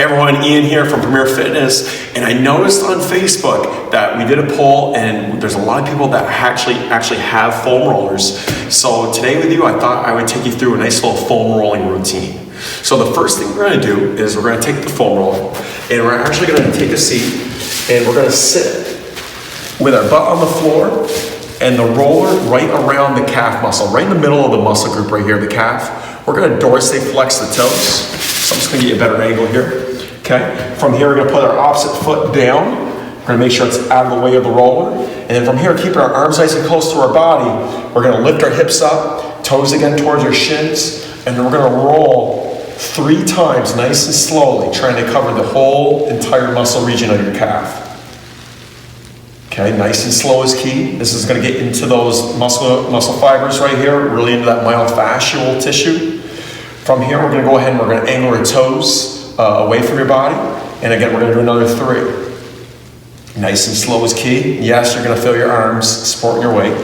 Everyone, Ian here from Premier Fitness, and I noticed on Facebook that we did a poll and there's a lot of people that actually have foam rollers. So today with you, I thought I would take you through a nice little foam rolling routine. So the first thing we're gonna do is we're gonna take the foam roller and we're actually gonna take a seat and we're gonna sit with our butt on the floor and the roller right around the calf muscle, right in the middle of the muscle group right here, the calf. We're gonna dorsiflex the toes. So I'm just gonna get you a better angle here. Okay, from here we're gonna put our opposite foot down. We're gonna make sure it's out of the way of the roller. And then from here, keeping our arms nice and close to our body, we're gonna lift our hips up, toes again towards our shins, and then we're gonna roll 3 times nice and slowly, trying to cover the whole entire muscle region of your calf. Okay, nice and slow is key. This is gonna get into those muscle fibers right here, really into that myofascial tissue. From here, we're gonna go ahead and we're gonna angle our toes away from your body. And again, we're gonna do another 3. Nice and slow is key. Yes, you're gonna feel your arms supporting your weight.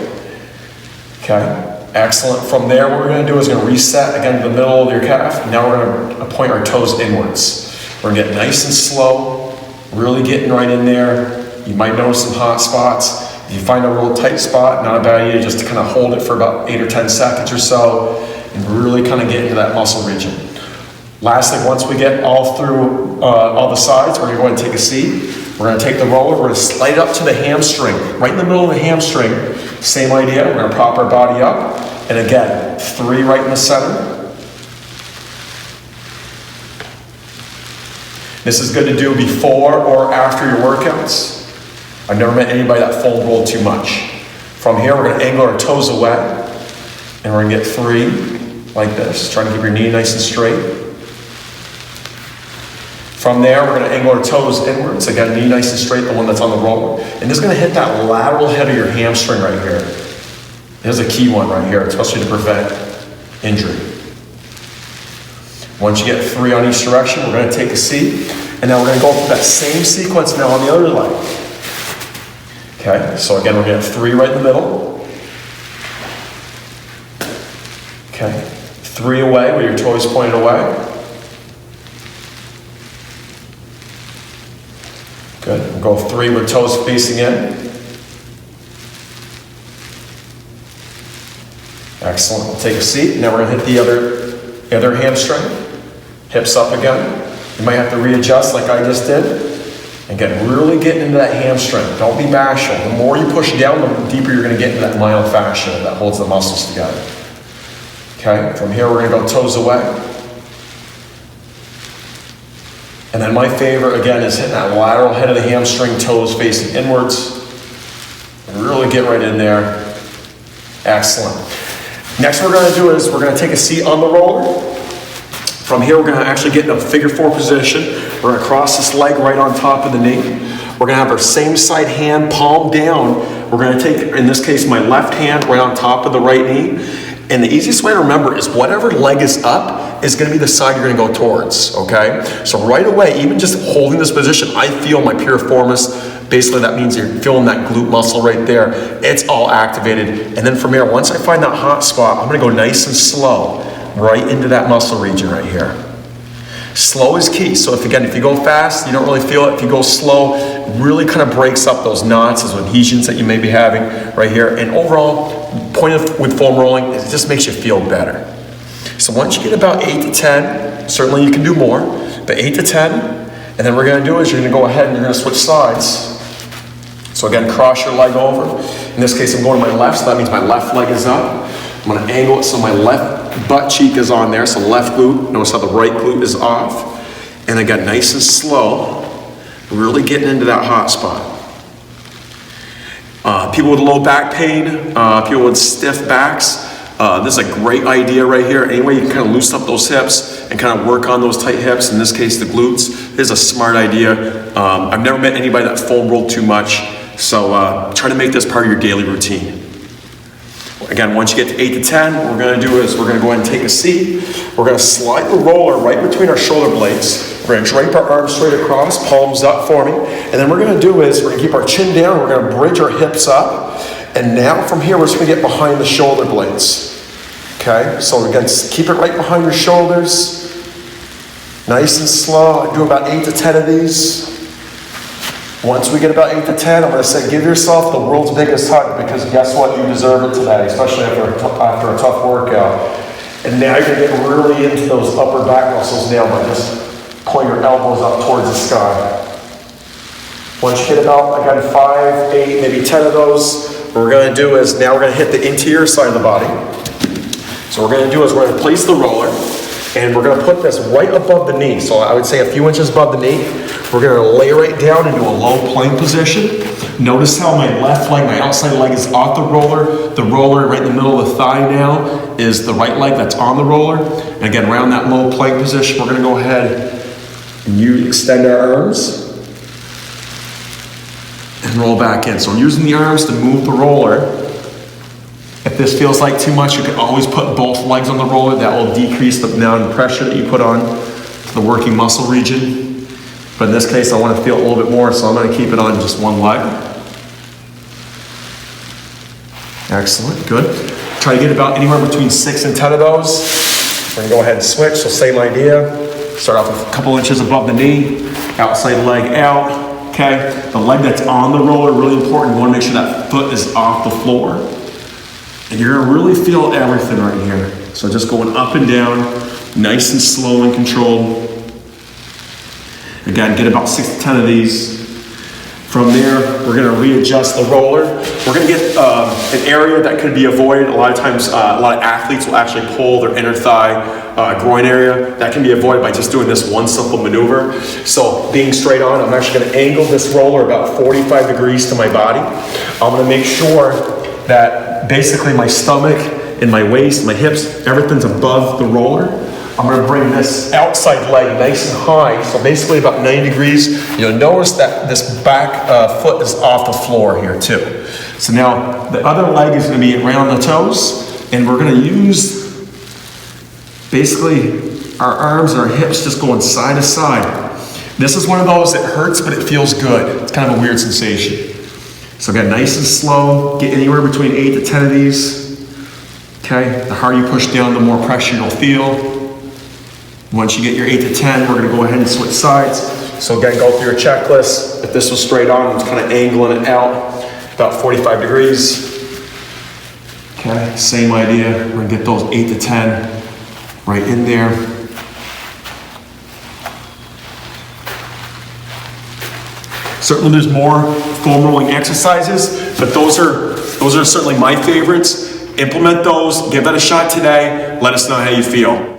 Okay, excellent. From there, what we're gonna do is gonna reset again to the middle of your calf. Now we're gonna point our toes inwards. We're gonna get nice and slow, really getting right in there. You might notice some hot spots. If you find a real tight spot, not a bad idea just to kind of hold it for about 8 or 10 seconds or so and really kind of get into that muscle region. Lastly, once we get all through all the sides, we're gonna go ahead and take a seat. We're gonna take the roller, we're gonna slide it up to the hamstring, right in the middle of the hamstring. Same idea, we're gonna prop our body up. And again, 3 right in the center. This is good to do before or after your workouts. I've never met anybody that foam rolled too much. From here, we're gonna angle our toes away, and we're gonna get 3 like this. Trying to keep your knee nice and straight. From there, we're gonna angle our toes inwards. Again, knee nice and straight, the one that's on the roller. And this is gonna hit that lateral head of your hamstring right here. There's a key one right here, especially to prevent injury. Once you get 3 on each direction, we're gonna take a seat. And now we're gonna go through that same sequence now on the other leg. Okay, so again, we're gonna have 3 right in the middle. Okay, 3 away with your toes pointed away. Good, we'll go 3 with toes facing in. Excellent, we'll take a seat. Now we're gonna hit the other hamstring. Hips up again. You might have to readjust like I just did. Again, really getting into that hamstring. Don't be bashful. The more you push down, the deeper you're gonna get into that myofascia that holds the muscles together. Okay, from here we're gonna go toes away. And then my favorite, again, is hitting that lateral head of the hamstring, toes facing inwards. And really get right in there. Excellent. Next what we're gonna do is we're gonna take a seat on the roller. From here, we're gonna actually get in a figure 4 position. We're gonna cross this leg right on top of the knee. We're gonna have our same side hand, palm down. We're gonna take, in this case, my left hand right on top of the right knee. And the easiest way to remember is whatever leg is up is gonna be the side you're gonna go towards, okay? So right away, even just holding this position, I feel my piriformis. Basically, that means you're feeling that glute muscle right there. It's all activated. And then from here, once I find that hot spot, I'm gonna go nice and slow right into that muscle region right here. Slow is key. So if you go fast, you don't really feel it. If you go slow, it really kind of breaks up those knots, those adhesions that you may be having right here. And overall, point with foam rolling is it just makes you feel better. So once you get about 8 to 10, certainly you can do more, but 8 to 10, and then what we're gonna do is you're gonna go ahead and you're gonna switch sides. So again, cross your leg over. In this case, I'm going to my left, so that means my left leg is up. I'm gonna angle it so my left butt cheek is on there, so left glute. Notice how the right glute is off. And again, nice and slow, really getting into that hot spot. People with low back pain, people with stiff backs, this is a great idea right here. Anyway, you can kind of loosen up those hips and kind of work on those tight hips. In this case, the glutes. This is a smart idea. I've never met anybody that foam rolled too much, so try to make this part of your daily routine. Again, once you get to 8 to 10, what we're gonna do is we're gonna go ahead and take a seat. We're gonna slide the roller right between our shoulder blades. We're gonna drape our arms straight across, palms up for me. And then what we're gonna do is we're gonna keep our chin down, we're gonna bridge our hips up. And now from here, we're just gonna get behind the shoulder blades. Okay, so again, keep it right behind your shoulders. Nice and slow. I do about 8 to 10 of these. Once we get about 8 to 10, I'm going to say give yourself the world's biggest hug, because guess what? You deserve it today, especially after a tough workout. And now you're going to get really into those upper back muscles now by just pulling your elbows up towards the sky. Once you get about, again, 5, 8, maybe 10 of those, what we're going to do is now we're going to hit the interior side of the body. So what we're going to do is we're going to place the roller, and we're going to put this right above the knee. So I would say a few inches above the knee. We're going to lay right down into a low plank position. Notice how my left leg, my outside leg is off the roller. The roller right in the middle of the thigh now is the right leg that's on the roller. And again, around that low plank position, we're going to go ahead and extend our arms and roll back in. So I'm using the arms to move the roller. If this feels like too much, you can always put both legs on the roller. That will decrease the amount of pressure that you put on to the working muscle region. But in this case, I want to feel a little bit more, so I'm going to keep it on just one leg. Excellent, good. Try to get about anywhere between 6 and 10 of those. We're going to go ahead and switch, so same idea. Start off with a couple inches above the knee, outside leg out. Okay, the leg that's on the roller, really important. You want to make sure that foot is off the floor. And you're gonna really feel everything right here. So just going up and down, nice and slow and controlled. Again, get about 6 to 10 of these. From there, we're gonna readjust the roller. We're gonna get an area that could be avoided. A lot of times, a lot of athletes will actually pull their inner thigh, groin area. That can be avoided by just doing this one simple maneuver. So being straight on, I'm actually gonna angle this roller about 45 degrees to my body. I'm gonna make sure that basically my stomach and my waist, my hips, everything's above the roller. I'm going to bring this outside leg nice and high, so basically about 90 degrees. You'll notice that this back foot is off the floor here too. So now the other leg is going to be around the toes, and we're going to use basically our arms and our hips just going side to side. This is one of those that hurts, but it feels good. It's kind of a weird sensation. So again, nice and slow, get anywhere between 8 to 10 of these. Okay, the harder you push down, the more pressure you'll feel. Once you get your 8 to 10, we're gonna go ahead and switch sides. So again, go through your checklist. If this was straight on, I'm just kind of angling it out about 45 degrees. Okay, same idea. We're gonna get those 8 to 10 right in there. Certainly there's more foam rolling exercises, but those are certainly my favorites. Implement those, give that a shot today. Let us know how you feel.